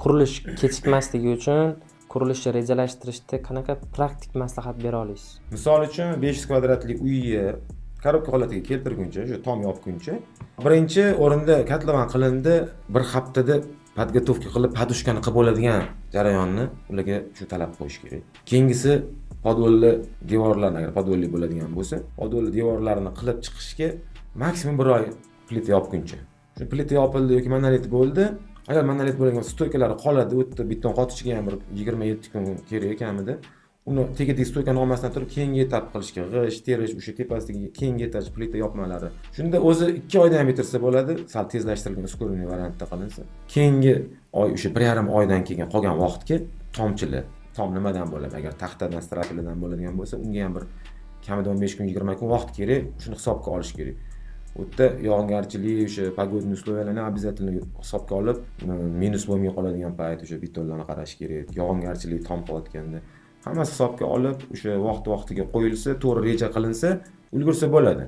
qurilish kechikmasligi uchun qurilishni rejalashtirishda qanaqa praktik maslahat bera olasiz? Misol uchun 500 kvadratli uyni korobka holatiga keltirguncha, o'sha tom yopguncha, birinchi o'rinda kotlovan qilindi, bir haftada podgotovka qilib, podushkani qilib bo'ladigan jarayonni ularga shu talab qo'yish kerak. Keyingisi podvolli devorlarni, agar podvolli bo'ladigan bo'lsa, podvolli devorlarini qilib chiqishga maksimum 1 oy plita yopguncha. Shu plita yopildi yoki monolit bo'ldi. Agar monolit bo'lgan stoykalari qoladi, o'tdi, beton qotishga ham bir 27 kun kerak ekanmidi. Uni tegidagi stoykani olmasdan turib keyingi etap qilishga, g'isht, terish, o'sha tepasidagi keyingi etaj plita yopmalari. Shunda o'zi 2 oyda ham bitirsa bo'ladi, sal tezlashtirilgan ускоренный variantda qilinsa. Keyingi oy o'sha 1,5 oydan keyin qolgan vaqtga tomchilar. Tom nimadan bo'ladi? Agar taxtadan, strapildan bo'ladigan bo'lsa, unga ham bir kamida 15 kun, 20 kun vaqt kerak. Shuni hisobga olish kerak. U yerda yog'ingarchilik, o'sha pogodniy условияlarni обязательно hisobga olib, minus bo'lmay qoladigan payt o'sha betonlarni qarash kerak. Yog'ingarchilik tom qilayotganda hammasi hisobga olib, o'sha vaqt-vaqtiga qo'yilsa, to'g'ri reja qilinsa, ulgursa bo'ladi.